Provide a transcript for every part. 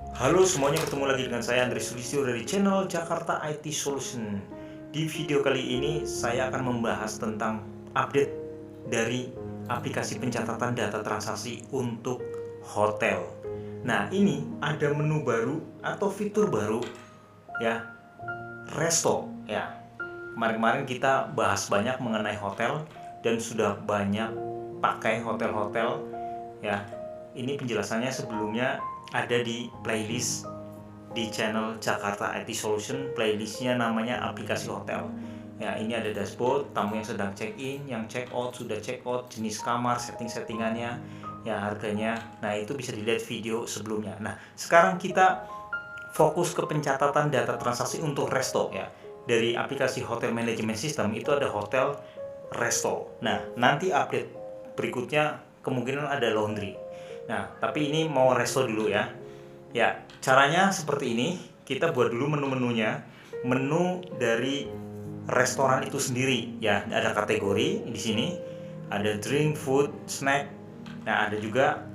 Halo semuanya, ketemu lagi dengan saya Andri Sulistyo dari channel Jakarta IT Solution. Di video kali ini saya akan membahas tentang update dari aplikasi pencatatan data transaksi untuk hotel. Nah, ini ada menu baru atau fitur baru ya, Resto ya. Kemarin-kemarin kita bahas banyak mengenai hotel dan sudah banyak pakai hotel-hotel ya. Ini penjelasannya sebelumnya ada di playlist di channel Jakarta IT Solution. Playlistnya namanya aplikasi hotel ya. Ini ada dashboard, tamu yang sedang check in, yang check out, sudah check out, jenis kamar, settingannya ya, harganya. Nah, itu bisa dilihat video sebelumnya. Nah, sekarang kita fokus ke pencatatan data transaksi untuk resto ya. Dari aplikasi Hotel Management System itu ada hotel, resto. Nah, nanti update berikutnya kemungkinan ada laundry. Nah, tapi ini mau resto dulu ya. Ya, caranya seperti ini. Kita buat dulu menu-menunya. Menu dari restoran itu sendiri ya. Ada kategori di sini. Ada drink, food, snack. Nah, ada juga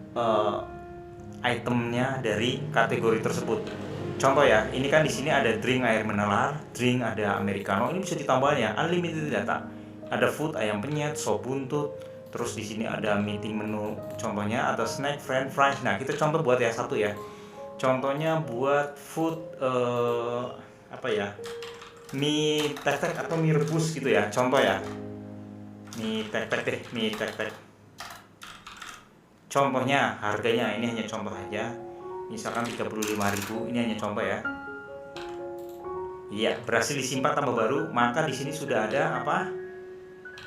itemnya dari kategori tersebut. Contoh ya, ini kan di sini ada drink air mineral, drink ada americano. Ini bisa ditambah ya, unlimited data. Ada food ayam penyet, sop buntut. Terus di sini ada meeting menu, contohnya ada snack, french fries. Nah, kita contoh buat ya satu ya. Contohnya buat food apa ya? Mie tek-tek atau mie rebus gitu ya. Contoh ya. Mie tek-tek deh, mie tek-tek. Contohnya harganya ini hanya contoh aja. Misalkan 35.000, ini hanya contoh ya. Iya, berhasil disimpan tambah baru, maka di sini sudah ada apa?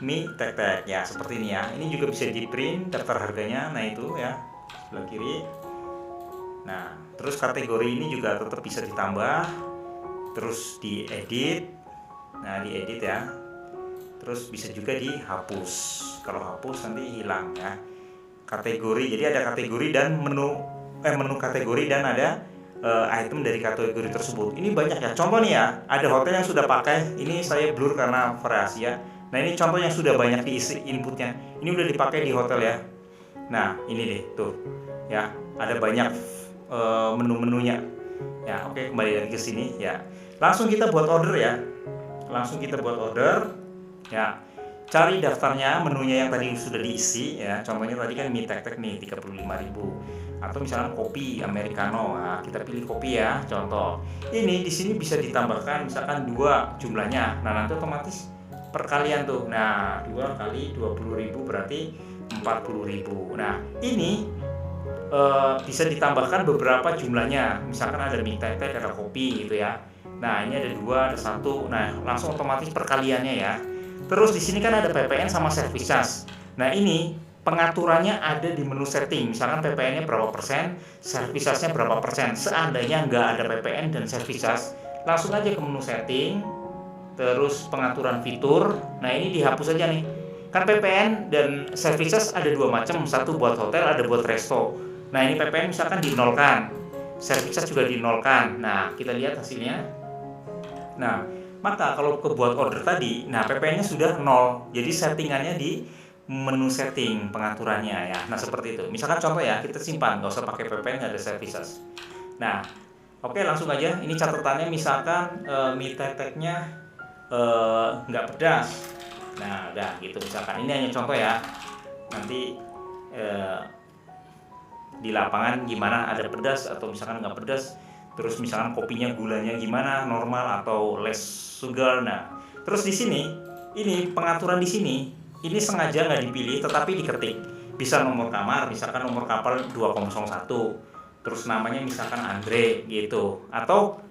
Mie tek-tek ya, seperti ini ya. Ini juga bisa di print daftar harganya. Nah, itu ya, sebelah kiri. Nah, terus kategori ini juga tetap bisa ditambah. Terus diedit. Nah, diedit ya. Terus bisa juga dihapus. Kalau hapus nanti hilang ya. Kategori, jadi ada kategori dan menu kategori dan ada item dari kategori tersebut. Ini banyak ya. Contoh nih ya, ada hotel yang sudah pakai. Ini saya blur karena variasi ya. Nah, ini contoh yang sudah banyak diisi inputnya. Ini udah dipakai di hotel ya. Nah, ini deh tuh ya, ada banyak menu-menunya ya. Oke, kembali lagi ke sini ya. Langsung kita buat order ya. Ya. Cari daftarnya, menunya yang tadi sudah diisi ya. Contohnya tadi kan mie tek-tek nih 35.000. Atau misalnya kopi americano. Nah, kita pilih kopi ya, contoh. Ini di sini bisa ditambahkan misalkan 2 jumlahnya. Nah, nanti otomatis perkalian tuh. Nah, 2 kali 20.000 berarti 40.000. Nah, ini bisa ditambahkan beberapa jumlahnya. Misalkan ada mie tek-tek, ada kopi gitu ya. Nah, ini ada 2, ada 1. Nah, langsung otomatis perkaliannya ya. Terus di sini kan ada PPN sama service charge. Nah, ini pengaturannya ada di menu setting. Misalkan PPN-nya berapa persen, service charge-nya berapa persen. Seandainya nggak ada PPN dan service charge, langsung aja ke menu setting, terus pengaturan fitur. Nah, ini dihapus aja nih. Kan PPN dan service charge ada 2 macam, satu buat hotel, ada buat resto. Nah, ini PPN misalkan dinolkan, service charge juga dinolkan. Nah, kita lihat hasilnya. Nah, maka kalau kebuat order tadi, nah PPN-nya sudah 0. Jadi settingannya di menu setting pengaturannya ya. Nah, seperti itu. Misalkan contoh ya, kita simpan, nggak usah pakai PPN, nggak ada services. Nah, oke, langsung aja. Ini catatannya misalkan mie tek-teknya nggak pedas. Nah, udah gitu misalkan. Ini hanya contoh ya. Nanti di lapangan gimana, ada pedas atau misalkan nggak pedas. Terus misalkan kopinya gulanya gimana, normal atau less sugar. Nah, terus di sini ini pengaturan di sini ini sengaja nggak dipilih tetapi diketik. Bisa nomor kamar, misalkan nomor kapal 201. Terus namanya misalkan Andre gitu. Atau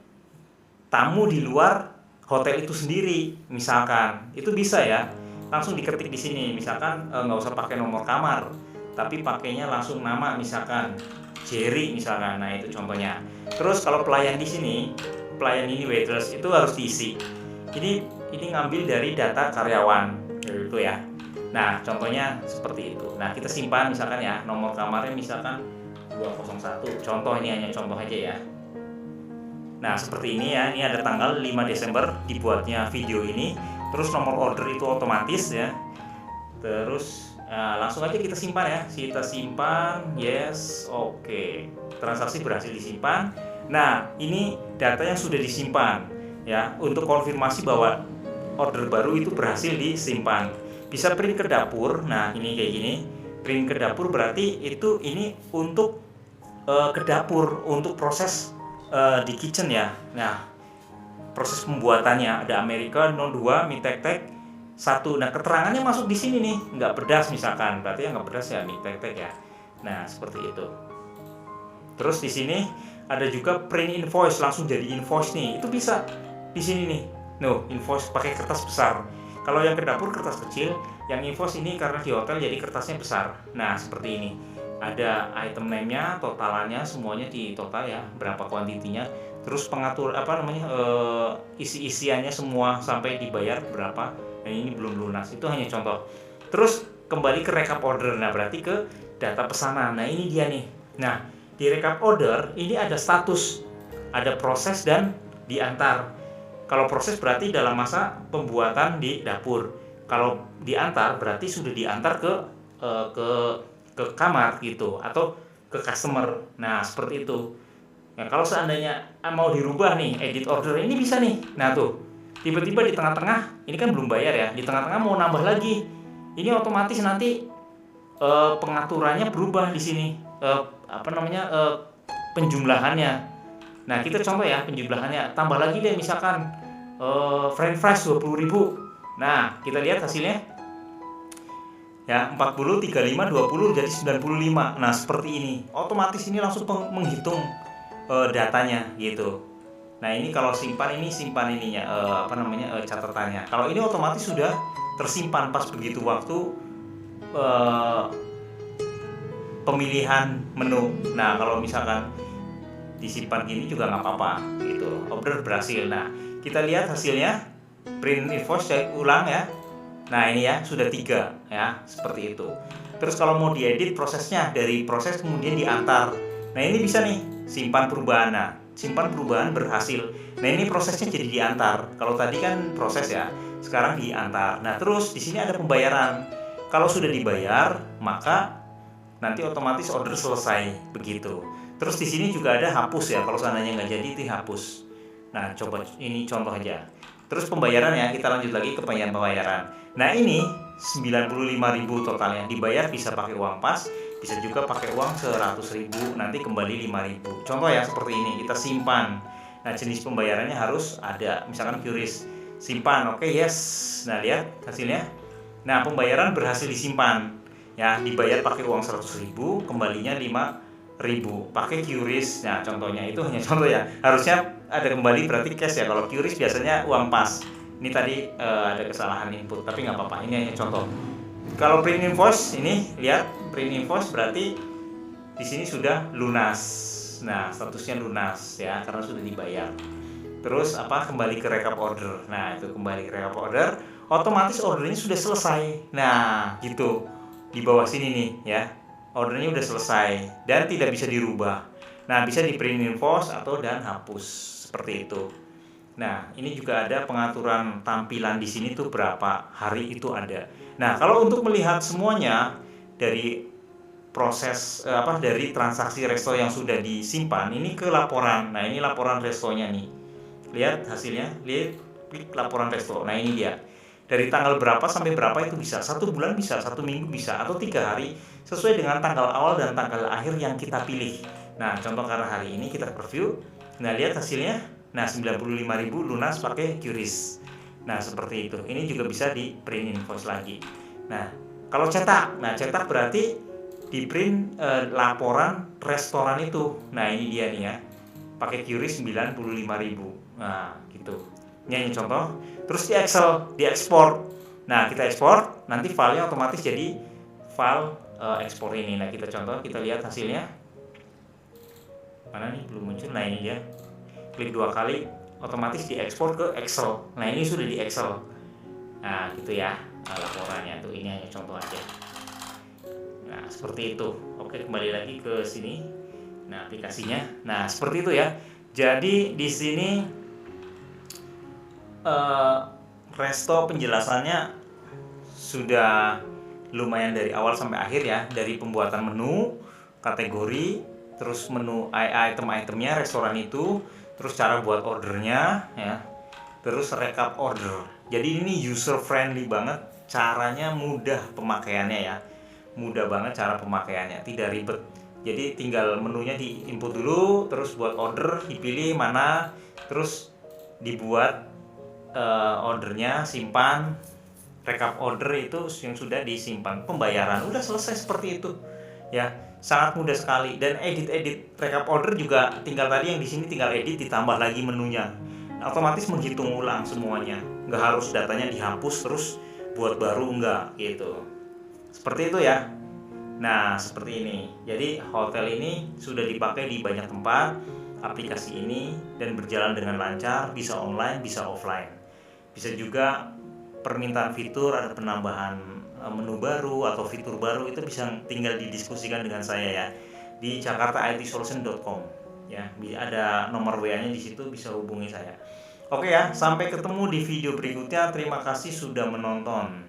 tamu di luar hotel itu sendiri misalkan. Itu bisa ya. Langsung diketik di sini. Misalkan nggak usah pakai nomor kamar, tapi pakainya langsung nama misalkan Jerry misalkan. Nah, itu contohnya. Terus kalau pelayan di sini, pelayan ini waitress itu harus diisi. Ini ngambil dari data karyawan gitu ya. Nah, contohnya seperti itu. Nah, kita simpan misalkan ya, nomor kamarnya misalkan 201. Contoh, ini hanya contoh aja ya. Nah, seperti ini ya. Ini ada tanggal 5 Desember dibuatnya video ini. Terus nomor order itu otomatis ya. Terus langsung aja kita simpan ya. Kita simpan, yes, oke. transaksi berhasil disimpan. Nah, ini data yang sudah disimpan ya, untuk konfirmasi bahwa order baru itu berhasil disimpan. Bisa print ke dapur. Nah, ini kayak gini. Print ke dapur berarti ini untuk ke dapur untuk proses di kitchen ya. Nah, proses pembuatannya ada Amerika 02 mie tek-tek 1. Nah, keterangannya masuk di sini nih, nggak pedas misalkan, berarti yang nggak pedas ya mie tek-tek ya. Nah, seperti itu. Terus di sini ada juga print invoice, langsung jadi invoice nih. Itu bisa di sini nih. Invoice pakai kertas besar. Kalau yang ke dapur kertas kecil, yang invoice ini karena di hotel jadi kertasnya besar. Nah, seperti ini. Ada item name-nya, totalannya, semuanya di total ya, berapa kuantitinya. Terus pengatur isi-isiannya semua sampai dibayar berapa. Nah, ini belum lunas. Itu hanya contoh. Terus kembali ke recap order. Nah, berarti ke data pesanan. Nah, ini dia nih. Nah, di recap order ini ada status, ada proses dan diantar. Kalau proses berarti dalam masa pembuatan di dapur. Kalau diantar berarti sudah diantar ke kamar gitu atau ke customer. Nah, seperti itu. Nah, kalau seandainya mau dirubah nih edit order ini bisa nih. Nah, tuh. Tiba-tiba di tengah-tengah, ini kan belum bayar ya. Di tengah-tengah mau nambah lagi. Ini otomatis nanti pengaturannya berubah di sini. Penjumlahannya. Nah, kita contoh ya penjumlahannya. Tambah lagi deh misalkan french fries 20.000. Nah, kita lihat hasilnya. Ya, 40, 35, 20 jadi 95. Nah, seperti ini. Otomatis ini langsung menghitung datanya gitu. Nah, ini kalau simpan ininya catatannya. Kalau ini otomatis sudah tersimpan pas begitu waktu pemilihan menu. Nah, kalau misalkan disimpan gini juga nggak apa-apa gitu. Order berhasil. Nah, kita lihat hasilnya. Print invoice cek ulang ya. Nah, ini ya sudah 3 ya, seperti itu. Terus kalau mau diedit prosesnya, dari proses kemudian diantar. Nah, ini bisa nih simpan perubahan. Nah, simpan perubahan berhasil. Nah, ini prosesnya jadi diantar. Kalau tadi kan proses ya, sekarang diantar. Nah, terus di sini ada pembayaran. Kalau sudah dibayar, maka nanti otomatis order selesai begitu. Terus di sini juga ada hapus ya, kalau seandainya nggak jadi itu hapus. Nah, coba ini contoh aja. Terus pembayaran ya, kita lanjut lagi ke pembayaran. Nah, ini 95.000 totalnya. Dibayar bisa pakai uang pas, bisa juga pakai uang 100.000, nanti kembali 5.000. Contoh ya seperti ini, kita simpan. Nah, jenis pembayarannya harus ada, misalkan QRIS. Simpan, oke, yes. Nah, lihat hasilnya. Nah, pembayaran berhasil disimpan. Ya, dibayar pakai uang 100.000, kembalinya 5.000. Pakai QRIS. Nah, contohnya itu hanya contoh ya. Harusnya ada kembali berarti cash ya. Kalau QRIS biasanya uang pas. Ini tadi ada kesalahan input, tapi nggak apa-apa. Ini hanya contoh. Kalau print invoice ini lihat print invoice berarti di sini sudah lunas. Nah, statusnya lunas ya karena sudah dibayar. Terus kembali ke recap order. Nah, itu kembali ke recap order, otomatis ordernya sudah selesai. Nah, gitu. Di bawah sini nih ya. Ordernya udah selesai dan tidak bisa dirubah. Nah, bisa di print invoice atau dan hapus seperti itu. Nah, ini juga ada pengaturan tampilan di sini tuh berapa hari itu ada. Nah, kalau untuk melihat semuanya dari proses dari transaksi resto yang sudah disimpan ini ke laporan. Nah, ini laporan restonya nih. Lihat hasilnya, klik laporan resto. Nah, ini dia. Dari tanggal berapa sampai berapa itu bisa. 1 bulan bisa, 1 minggu bisa, atau 3 hari sesuai dengan tanggal awal dan tanggal akhir yang kita pilih. Nah, contoh karena hari ini kita preview. Nah, lihat hasilnya. Nah, 95.000 lunas pakai QRIS. Nah, seperti itu. Ini juga bisa di print invoice lagi. Nah, kalau cetak. Nah, cetak berarti di print laporan restoran itu. Nah, ini dia nih ya. Pakai QRIS 95.000. Nah, gitu. Ini contoh. Terus di Excel, diekspor. Nah, kita ekspor, nanti filenya otomatis jadi file ekspor ini. Nah, kita contoh, kita lihat hasilnya. Mana nih belum muncul. Nah, ini dia. Klik 2 kali, otomatis diekspor ke Excel. Nah, ini sudah di Excel. Nah, gitu ya laporannya tuh. Ini hanya contoh aja. Nah, seperti itu. Oke, kembali lagi ke sini. Nah, aplikasinya. Nah, seperti itu ya. Jadi di sini resto penjelasannya sudah lumayan dari awal sampai akhir ya. Dari pembuatan menu, kategori, terus menu item-itemnya restoran itu, terus cara buat ordernya ya, terus rekap order. Jadi ini user friendly banget, caranya mudah pemakaiannya ya, mudah banget cara pemakaiannya, tidak ribet. Jadi tinggal menunya di input dulu, terus buat order, dipilih mana, terus dibuat ordernya, simpan, rekap order itu yang sudah disimpan, pembayaran udah selesai seperti itu ya, sangat mudah sekali. Dan edit rekap order juga tinggal tadi yang di sini tinggal edit, ditambah lagi menunya, otomatis menghitung ulang semuanya, nggak harus datanya dihapus terus buat baru, enggak gitu, seperti itu ya. Nah seperti ini, jadi hotel ini sudah dipakai di banyak tempat aplikasi ini dan berjalan dengan lancar, bisa online bisa offline. Bisa juga permintaan fitur, ada penambahan menu baru atau fitur baru, itu bisa tinggal didiskusikan dengan saya ya di jakartaitsolution.com ya, ada nomor WA-nya di situ, bisa hubungi saya. Oke ya, sampai ketemu di video berikutnya. Terima kasih sudah menonton.